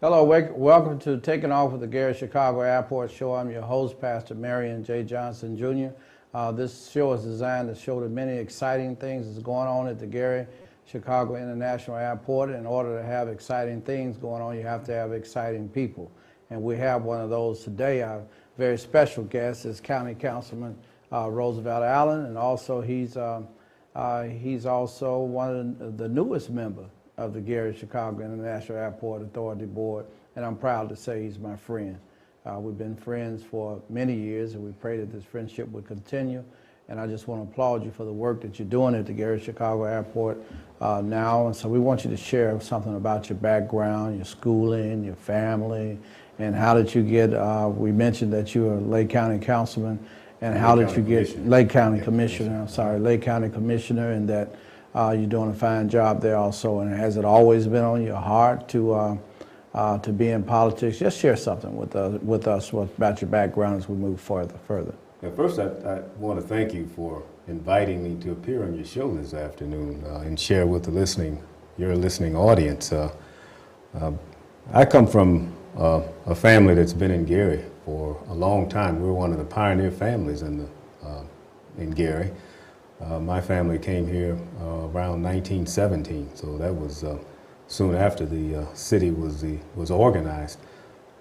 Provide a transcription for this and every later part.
Hello, welcome to Taking Off with the Gary Chicago Airport Show. I'm your host, Pastor Marion J. Johnson, Jr. This show is designed to show the many exciting things that's going on at the Gary Chicago International Airport. In order to have exciting things going on, you have to have exciting people. And we have one of those today. Our very special guest is County Councilman RooseveltAllen, and also he's also one of the newest members of the Gary Chicago International Airport Authority Board, and I'm proud to say he's my friend. We've been friends for many years, and we pray that this friendship would continue. And I just want to applaud you for the work that you're doing at the Gary Chicago Airport now. And so we want you to share something about your background, your schooling, your family, and how did you get, we mentioned that you were a Lake County Councilman, and how did you get Lake County Commissioner, Lake County Commissioner, and that you're doing a fine job there also. And has it always been on your heart to be in politics? Just share something with us about your background as we move further. Yeah, first, I want to thank you for inviting me to appear on your show this afternoon and share with your listening audience. I come from a family that's been in Gary for a long time. We're one of the pioneer families in Gary. My family came here around 1917, so that was soon after the city was organized.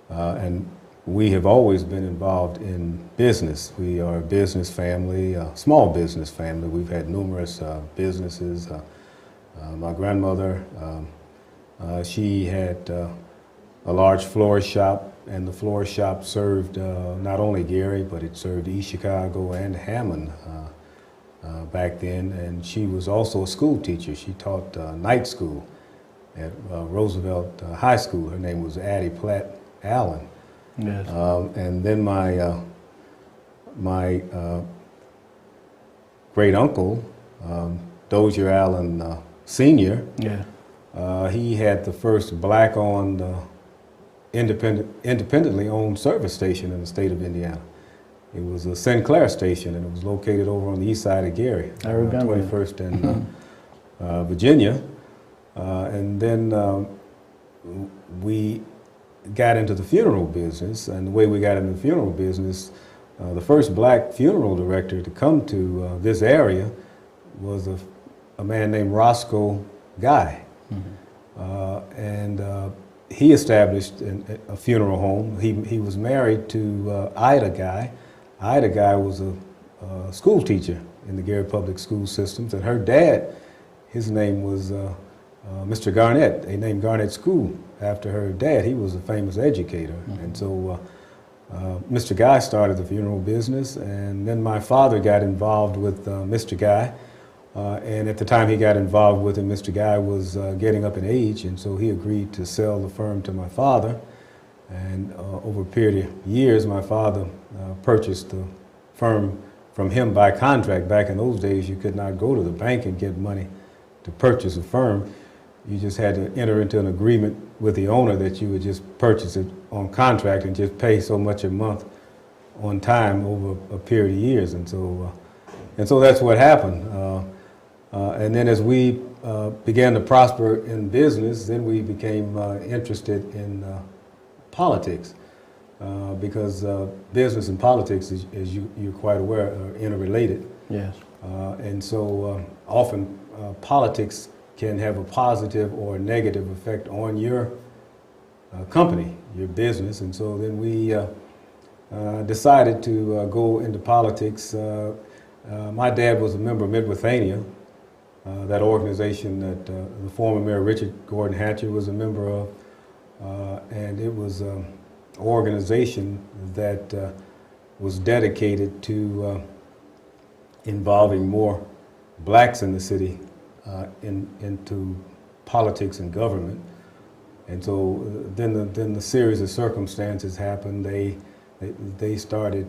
And we have always been involved in business. We are a business family, a small business family. We've had numerous businesses. My grandmother, she had a large florist shop, and the florist shop served not only Gary, but it served East Chicago and Hammond back then. And she was also a school teacher. She taught night school at Roosevelt High School. Her name was Addie Platt Allen. Yes. And then my great uncle, Dozier Allen Sr., yeah. He had the first black-owned, independently owned service station in the state of Indiana. It was a Sinclair station, and it was located over on the east side of Gary, 21st and Virginia. And then we got into the funeral business, and the way we got into the funeral business, the first black funeral director to come to this area was a man named Roscoe Guy. Mm-hmm. And he established a funeral home. He was married to Ida Guy. Ida Guy was a school teacher in the Gary Public School systems, and her dad, his name was Mr. Garnett. They named Garnett School after her dad. He was a famous educator. Mm-hmm. And so Mr. Guy started the funeral business, and then my father got involved with Mr. Guy. And at the time he got involved with him, Mr. Guy was getting up in age, and so he agreed to sell the firm to my father. And over a period of years, my father purchased the firm from him by contract. Back in those days, you could not go to the bank and get money to purchase a firm. You just had to enter into an agreement with the owner that you would just purchase it on contract and just pay so much a month on time over a period of years. And so that's what happened. And then as we began to prosper in business, then we became interested in politics, because business and politics, as you're quite aware, are interrelated. Yes. And so often politics can have a positive or a negative effect on your company, your business. And so then we decided to go into politics. My dad was a member of Midwithania, that organization that the former Mayor Richard Gordon Hatcher was a member of. And it was an organization that was dedicated to involving more blacks in the city into politics and government. And so then the series of circumstances happened. They started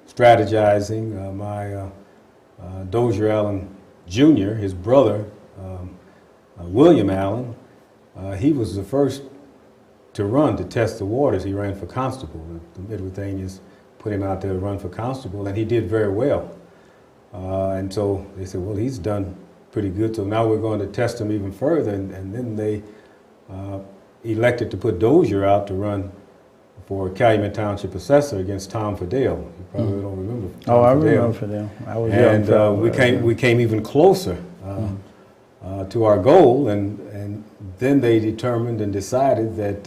strategizing. My Dozier Allen Jr., his brother, William Allen, he was the first to run to test the waters. He ran for constable. The Midwithanians put him out there to run for constable, and he did very well. And so they said, well, he's done pretty good, so now we're going to test him even further. And then they elected to put Dozier out to run for Calumet Township Assessor against Tom Fidel. You probably don't remember Tom Oh, I Fidel. remember Fidel. I was young. And we came even closer to our goal, and then they determined and decided that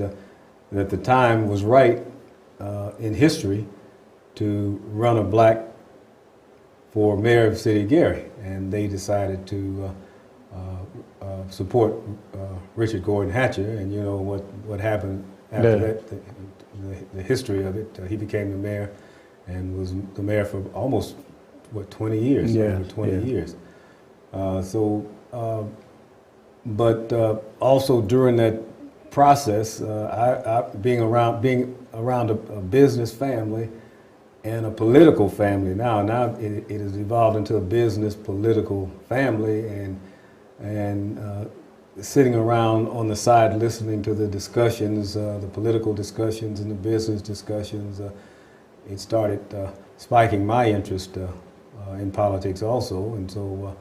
the time was right in history to run a black for mayor of the city of Gary, and they decided to support Richard Gordon Hatcher. And you know what happened after that, the history of it. He became the mayor and was the mayor for almost 20 years, over 20 years. But also during that process, being around a business family and a political family now it has evolved into a business political family, and sitting around on the side listening to the discussions, the political discussions and the business discussions, it started spiking my interest in politics also. And so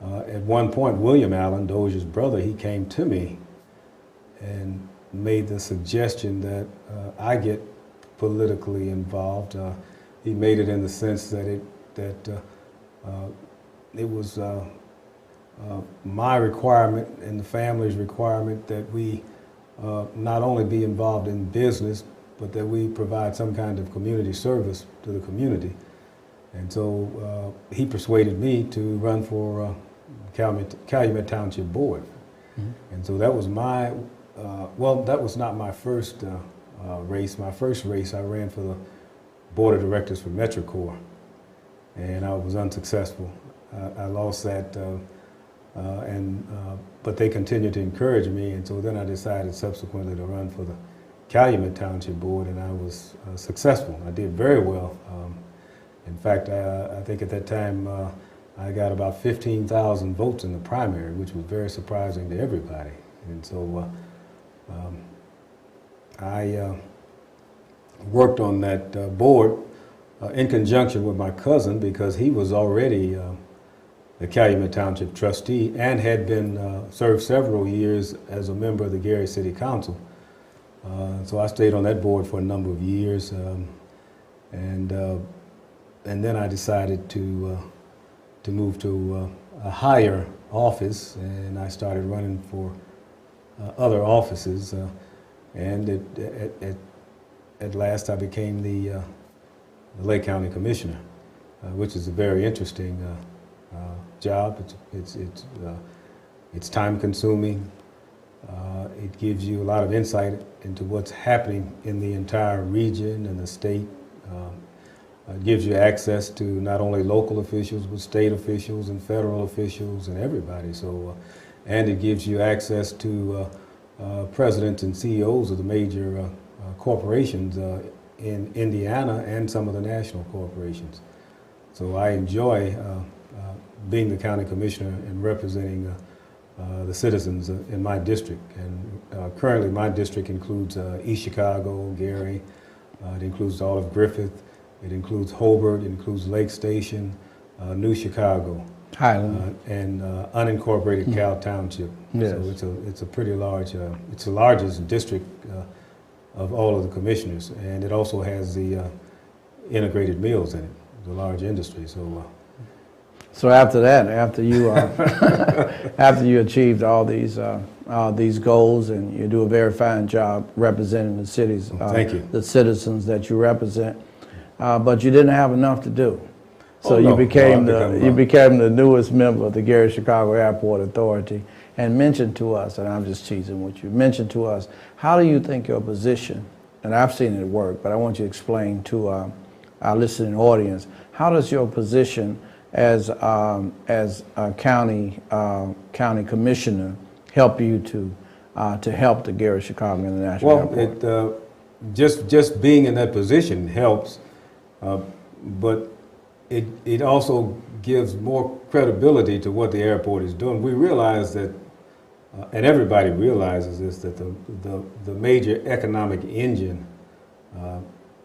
at one point, William Allen, Dozier's brother, he came to me and made the suggestion that I get politically involved. He made it in the sense that it was my requirement and the family's requirement that we not only be involved in business, but that we provide some kind of community service to the community. And so he persuaded me to run for Calumet Township Board. Mm-hmm. And so that was my, that was not my first race. My first race, I ran for the Board of Directors for MetroCorps, and I was unsuccessful. I lost that, but they continued to encourage me, and so then I decided subsequently to run for the Calumet Township Board, and I was successful. I did very well. In fact, I think at that time I got about 15,000 votes in the primary, which was very surprising to everybody. And so I worked on that board in conjunction with my cousin, because he was already the Calumet Township trustee and had been served several years as a member of the Gary City Council. So I stayed on that board for a number of years, and then I decided to move to a higher office, and I started running for other offices, and at last I became the Lake County Commissioner, which is a very interesting job. It's time consuming. It gives you a lot of insight into what's happening in the entire region and the state. It gives you access to not only local officials, but state officials and federal officials and everybody. So, and it gives you access to presidents and CEOs of the major corporations in Indiana and some of the national corporations. So I enjoy being the county commissioner and representing the citizens in my district. And currently my district includes East Chicago, Gary, it includes all of Griffith, it includes Hobart, it includes Lake Station, New Chicago, and unincorporated Cal Township. Yes. So it's a pretty large, it's the largest district of all of the commissioners, and it also has the integrated mills in it, the large industry. So after that, after you after you achieved all these goals, and you do a very fine job representing the cities, thank you, the citizens that you represent, but you didn't have enough to do. So you became the newest member of the Gary Chicago Airport Authority, and mentioned to us, and I'm just teasing with you, mentioned to us, how do you think your position, and I've seen it work, but I want you to explain to our listening audience, how does your position as a county commissioner help you to help the Gary Chicago International Airport? Well, just being in that position helps, but it also gives more credibility to what the airport is doing. We realize that, and everybody realizes this, that the major economic engine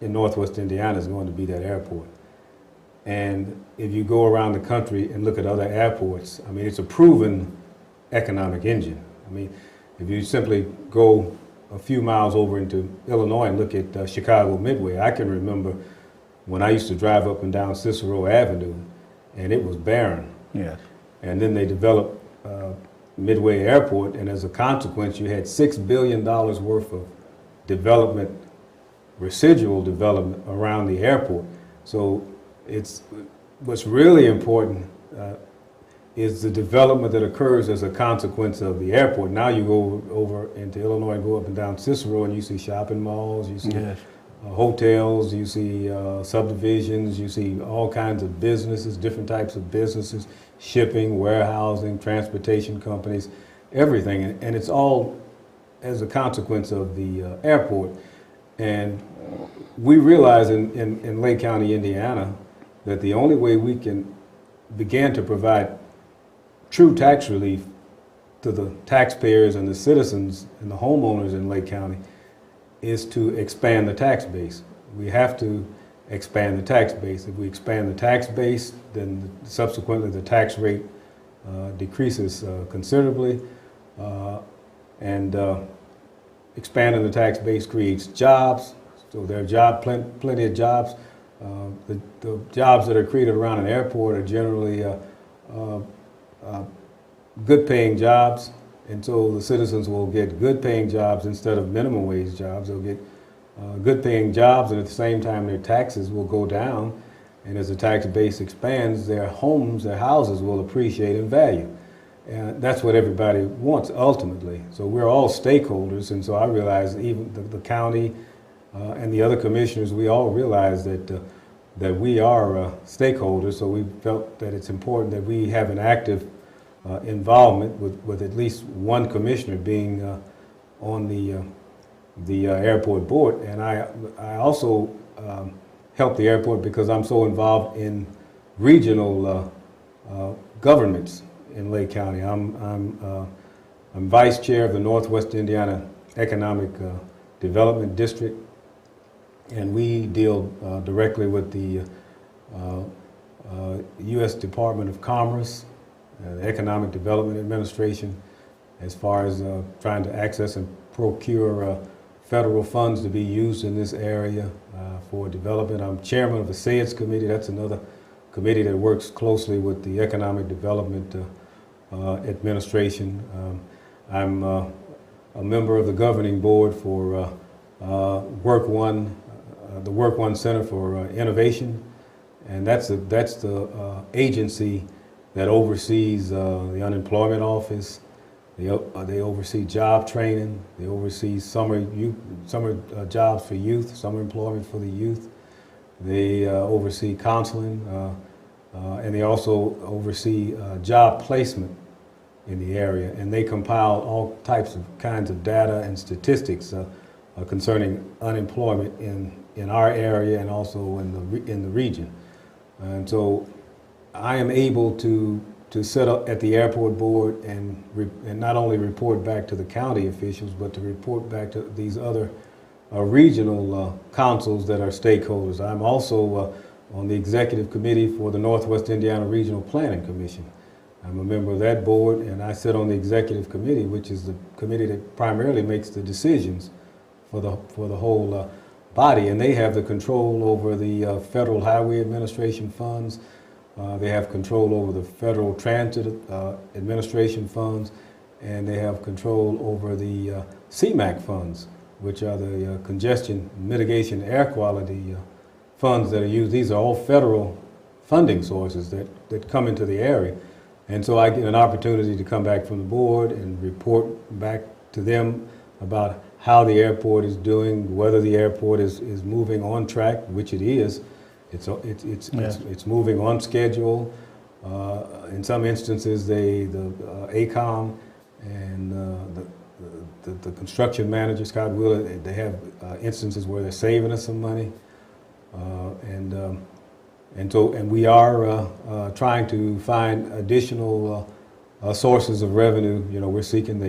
in Northwest Indiana is going to be that airport. And if you go around the country and look at other airports, I mean, it's a proven economic engine. I mean, if you simply go a few miles over into Illinois and look at Chicago Midway, I can remember when I used to drive up and down Cicero Avenue, and it was barren. Yes. And then they developed Midway Airport, and as a consequence, you had $6 billion worth of development, residual development around the airport. So what's really important is the development that occurs as a consequence of the airport. Now you go over into Illinois and go up and down Cicero, and you see shopping malls, you see Yes. hotels, you see subdivisions, you see all kinds of businesses, different types of businesses, shipping, warehousing, transportation companies, everything. And it's all as a consequence of the airport. And we realize in Lake County, Indiana, that the only way we can begin to provide true tax relief to the taxpayers and the citizens and the homeowners in Lake County is to expand the tax base. We have to expand the tax base. If we expand the tax base, then subsequently the tax rate decreases considerably, and expanding the tax base creates jobs. So there are plenty of jobs. The jobs that are created around an airport are generally good-paying jobs, and so the citizens will get good-paying jobs instead of minimum wage jobs. They'll get good-paying jobs, and at the same time their taxes will go down, and as the tax base expands, their homes, their houses will appreciate in value. And that's what everybody wants ultimately. So we're all stakeholders, and so I realize even the county and the other commissioners, we all realize that we are stakeholders, so we felt that it's important that we have an active involvement with at least one commissioner being on the airport board. And I also help the airport because I'm so involved in regional governments in Lake County. I'm vice chair of the Northwest Indiana Economic Development District, and we deal directly with the U.S. Department of Commerce, the Economic Development Administration, as far as trying to access and procure federal funds to be used in this area for development. I'm chairman of the SAIDS committee. That's another committee that works closely with the Economic Development Administration. I'm a member of the governing board for Work One, the Work One Center for Innovation, and that's the agency that oversees the unemployment office. They oversee job training. They oversee summer jobs for youth, summer employment for the youth. They oversee counseling, and they also oversee job placement in the area. And they compile all kinds of data and statistics concerning unemployment in our area and also in the region. And so I am able to sit up at the airport board and not only report back to the county officials, but to report back to these other regional councils that are stakeholders. I'm also on the executive committee for the Northwest Indiana Regional Planning Commission. I'm a member of that board, and I sit on the executive committee, which is the committee that primarily makes the decisions for the whole body, and they have the control over the Federal Highway Administration funds. They have control over the Federal Transit Administration funds, and they have control over the CMAQ funds, which are the Congestion Mitigation Air Quality funds that are used. These are all federal funding sources that come into the area. And so I get an opportunity to come back from the board and report back to them about how the airport is doing, whether the airport is moving on track, which it is. It's moving on schedule. In some instances, the ACOM and the construction manager, Scott Wheeler, they have instances where they're saving us some money, and we are trying to find additional sources of revenue. You know, we're seeking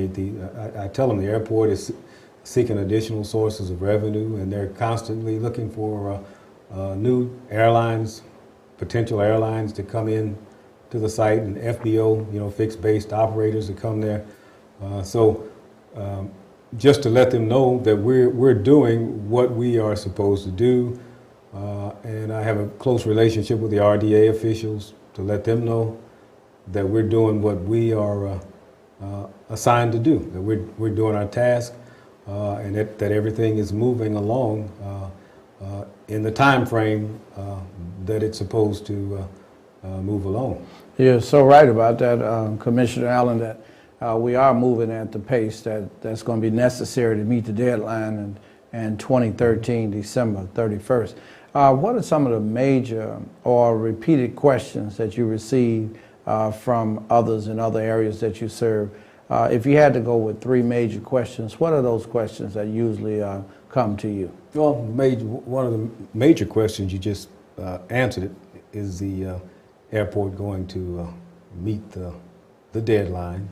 I tell them the airport is seeking additional sources of revenue, and they're constantly looking for new airlines, potential airlines to come in to the site, and FBO, fixed-based operators to come there. So just to let them know that we're doing what we are supposed to do. And I have a close relationship with the RDA officials to let them know that we're doing what we are assigned to do, that we're doing our task, and that everything is moving along in the time frame that it's supposed to move along. You're so right about that, Commissioner Allen, that we are moving at the pace that's going to be necessary to meet the deadline in 2013, December 31st. What are some of the major or repeated questions that you receive from others in other areas that you serve? If you had to go with 3 major questions, what are those questions that usually come to you? Well, one of the major questions, you just answered it, is the airport going to meet the deadline?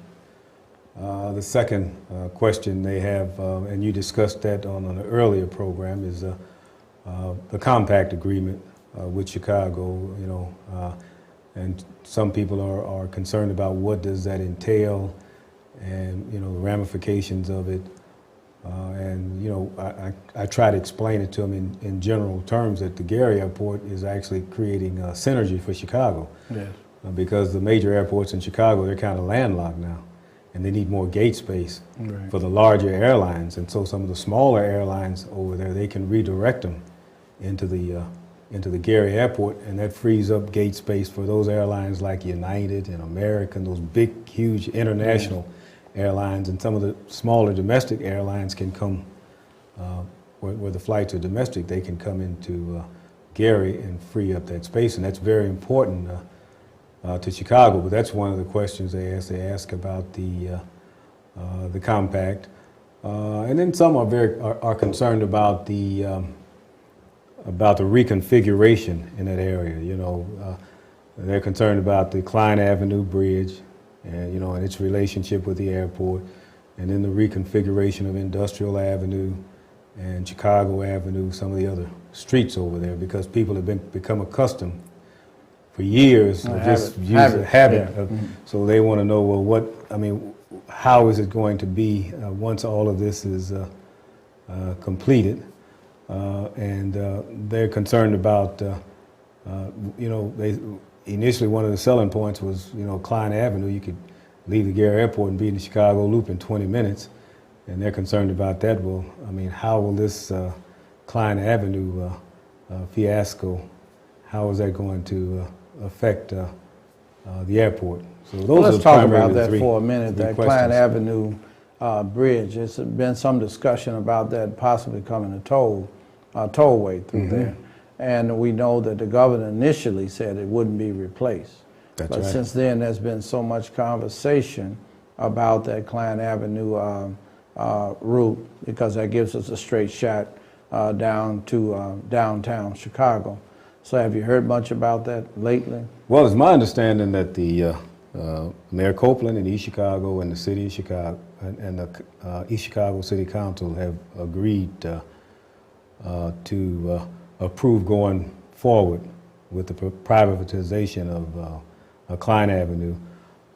The second question they have, and you discussed that on an earlier program, is the compact agreement with Chicago, and some people are concerned about what does that entail, and the ramifications of it. I try to explain it to them in general terms that the Gary Airport is actually creating a synergy for Chicago. Yes. Because the major airports in Chicago, they're kind of landlocked now, and they need more gate space for the larger airlines. And so some of the smaller airlines over there, they can redirect them into the Gary Airport, and that frees up gate space for those airlines like United and American, those big, huge international airlines, and some of the smaller domestic airlines can come, where the flights are domestic, they can come into Gary and free up that space, and that's very important to Chicago. But that's one of the questions they ask. They ask about the compact, and then some are concerned about the reconfiguration in that area. They're concerned about the Klein Avenue Bridge, and and its relationship with the airport, and then the reconfiguration of Industrial Avenue and Chicago Avenue, some of the other streets over there, because people have become accustomed for years to just use a habit. So they want to know, well, how is it going to be once all of this is completed? And they're concerned about, they initially one of the selling points was, Klein Avenue. You could leave the Gary Airport and be in the Chicago Loop in 20 minutes, and they're concerned about that. Well, how will this Klein Avenue fiasco, how is that going to affect the airport? So those let's are talk about that three, for a minute, that questions. Klein Avenue bridge. There's been some discussion about that possibly becoming a tollway through there. And we know that the governor initially said it wouldn't be replaced. That's but right. Since then, there's been so much conversation about that Klein Avenue route, because that gives us a straight shot down to downtown Chicago. So have you heard much about that lately? Well, it's my understanding that the Mayor Copeland in East Chicago and the City of Chicago and the East Chicago City Council have agreed to approve going forward with the privatization of Klein Avenue,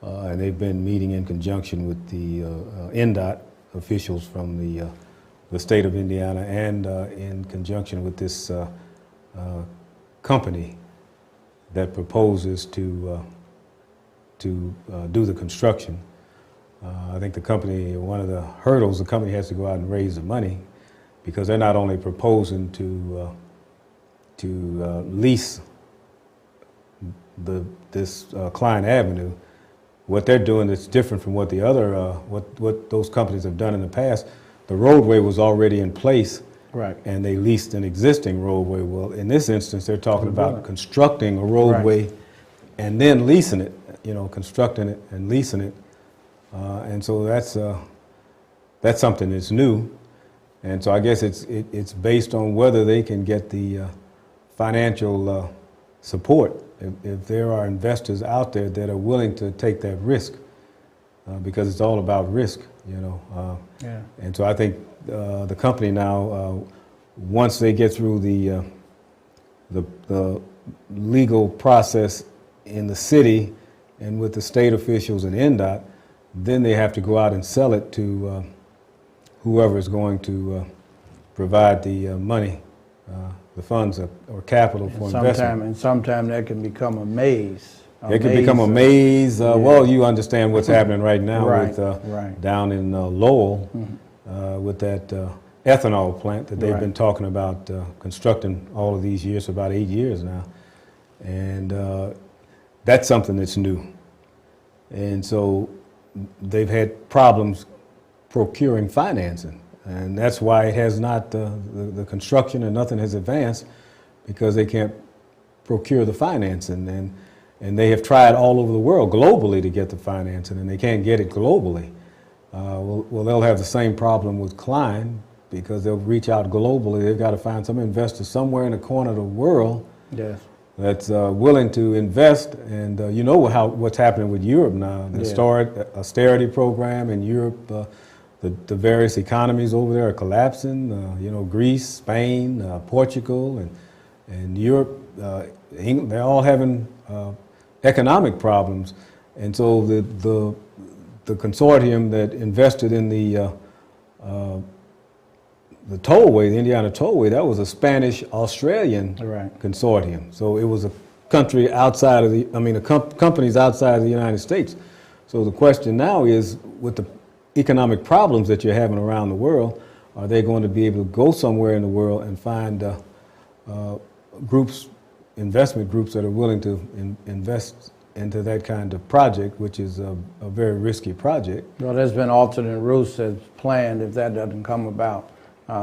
and they've been meeting in conjunction with the NDOT officials from the state of Indiana, and in conjunction with this company that proposes to do the construction. I think one of the hurdles, the company has to go out and raise the money, because they're not only proposing to lease this Klein Avenue. What they're doing is different from what the other what those companies have done in the past. The roadway was already in place, right, and they leased an existing roadway. Well, in this instance, they're talking about constructing a roadway and then leasing it. Constructing it and leasing it, and so that's something that's new. And so I guess it's based on whether they can get the financial support, if there are investors out there that are willing to take that risk, because it's all about risk, And so I think the company now, once they get through the legal process in the city and with the state officials and NDOT, then they have to go out and sell it to whoever is going to provide the money, the funds or capital for investment. And sometime that can become a maze. It can become a maze. Well, you understand what's happening right now with down in Lowell with that ethanol plant that they've been talking about constructing all of these years, for about 8 years now. And that's something that's new. And so they've had problems procuring financing. And that's why it has not, the construction and nothing has advanced, because they can't procure the financing. And they have tried all over the world globally to get the financing, and they can't get it globally. Well, they'll have the same problem with Klein, because they'll reach out globally. They've got to find some investor somewhere in the corner of the world that's willing to invest. And you know what's happening with Europe now. The austerity program in Europe, the various economies over there are collapsing. You know, Greece, Spain, Portugal, and Europe, England, they're all having economic problems. And so the consortium that invested in the tollway, the Indiana Tollway, that was a Spanish-Australian consortium. So it was a country outside of companies outside of the United States. So the question now is, with the economic problems that you're having around the world, are they going to be able to go somewhere in the world and find investment groups that are willing to invest into that kind of project, which is a very risky project? Well, there's been alternate routes that's planned if that doesn't come about.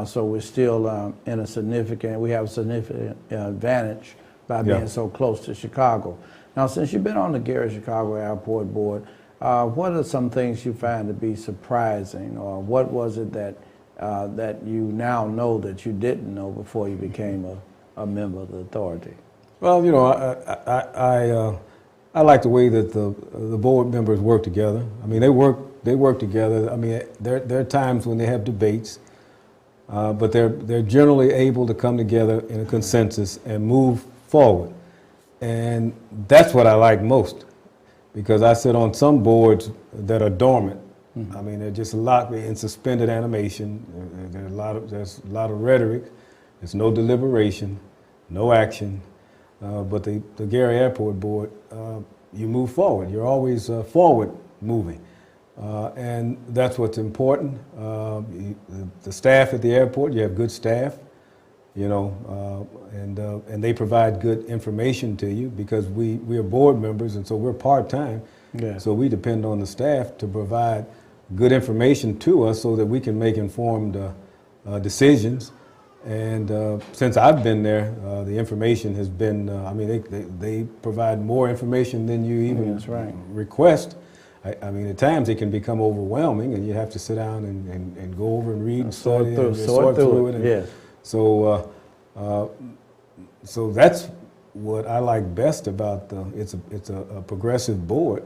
So we're still we have a significant advantage by being so close to Chicago. Now, since you've been on the Gary-Chicago Airport Board, what are some things you find to be surprising, or what was it that you now know that you didn't know before you became a member of the authority? Well, you know, I like the way that the board members work together. I mean, they work together. I mean, there are times when they have debates, but they're generally able to come together in a consensus and move forward. And that's what I like most, because I sit on some boards that are dormant. I mean, they're just a lot in suspended animation. There's a lot of rhetoric. There's no deliberation, no action. But the Gary Airport Board, you move forward. You're always forward moving. And that's what's important. The staff at the airport, you have good staff, you know, and they provide good information to you, because we are board members, and so we're part-time. So we depend on the staff to provide good information to us so that we can make informed decisions. And since I've been there, the information has been, I mean, they provide more information than you even request. I mean, at times it can become overwhelming, and you have to sit down and go over and read and study and sort through it. So that's what I like best about it's a progressive board,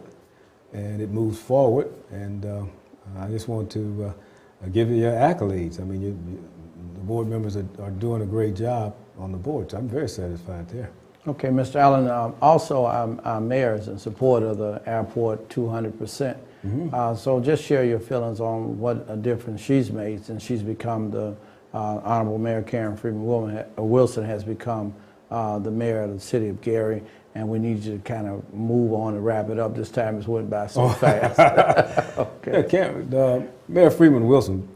and it moves forward. And I just want to give you your accolades. I mean, the board members are doing a great job on the board, so I'm very satisfied there. Okay, Mr. Allen, also our mayor is in support of the airport 200%. So just share your feelings on what a difference she's made since she's become the Honorable Mayor Karen Freeman Wilson has become the mayor of the city of Gary, and we need you to kind of move on and wrap it up. This time it's went by so fast. Mayor Freeman Wilson,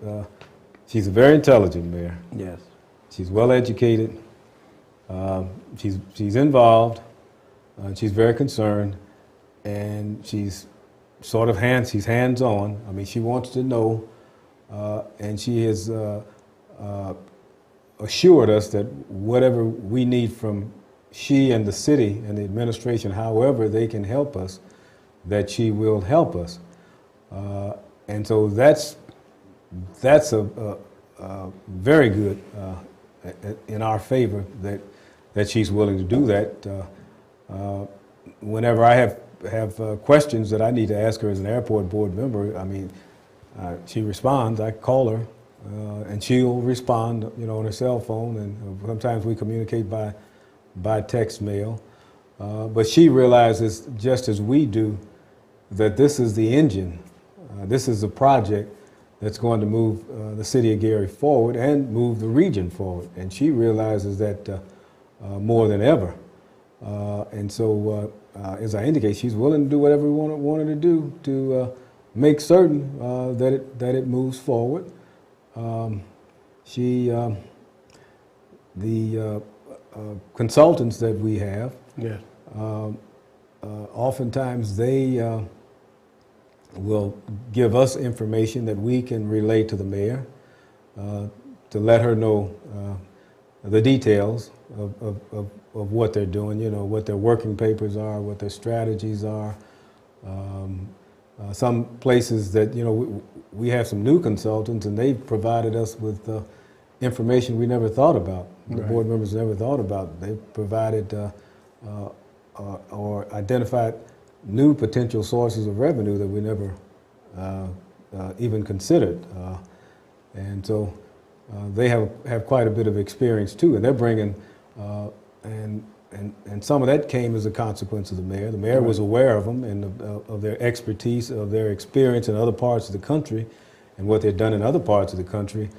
she's a very intelligent mayor. Yes. She's well educated. She's involved. She's very concerned, and she's sort of hands-on. I mean, she wants to know, and she has assured us that whatever we need from she and the city and the administration, however they can help us, that she will help us. And so that's a very good in our favor that she's willing to do that. Whenever I have questions that I need to ask her as an airport board member, I mean, she responds. I call her, and she'll respond, you know, on her cell phone, and sometimes we communicate by text mail. But she realizes, just as we do, that this is the engine. This is a project that's going to move the city of Gary forward and move the region forward. And she realizes that more than ever. And so, as I indicate, she's willing to do whatever we want her to do to make certain that it moves forward. The consultants that we have, yeah. Oftentimes they will give us information that we can relay to the mayor to let her know the details of what they're doing, you know, what their working papers are, what their strategies are. Some places that, you know, we have some new consultants and they've provided us with information we never thought about. The Right. board members never thought about. They provided or identified new potential sources of revenue that we never even considered. And so they have quite a bit of experience too, and they're bringing, and some of that came as a consequence of the mayor. The mayor Right. was aware of them and of their expertise, of their experience in other parts of the country and what they've done in other parts of the country.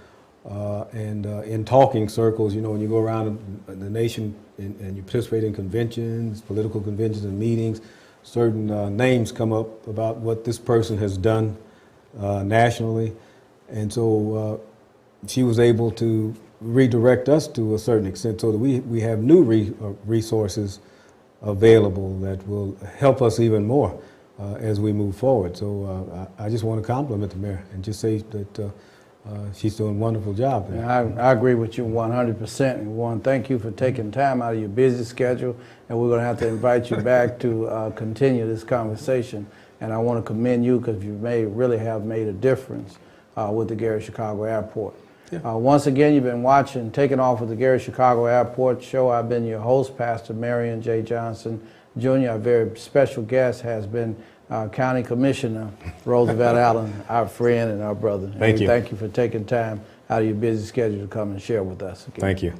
In talking circles, you know, when you go around the nation and you participate in conventions, political conventions and meetings, certain names come up about what this person has done nationally. And so she was able to redirect us to a certain extent so that we have new resources available that will help us even more as we move forward. So I just want to compliment the mayor and just say that she's doing a wonderful job. Yeah, I agree with you 100%. And we want to thank you for taking time out of your busy schedule. And we're going to have to invite you back to continue this conversation. And I want to commend you because you really have made a difference with the Gary Chicago Airport. Yeah. Once again, you've been watching Taking Off with the Gary Chicago Airport show. I've been your host, Pastor Marion J. Johnson, Jr. Our very special guest has been County Commissioner RooseveltAllen, our friend and our brother. Thank you. Thank you for taking time out of your busy schedule to come and share with us again. Thank you.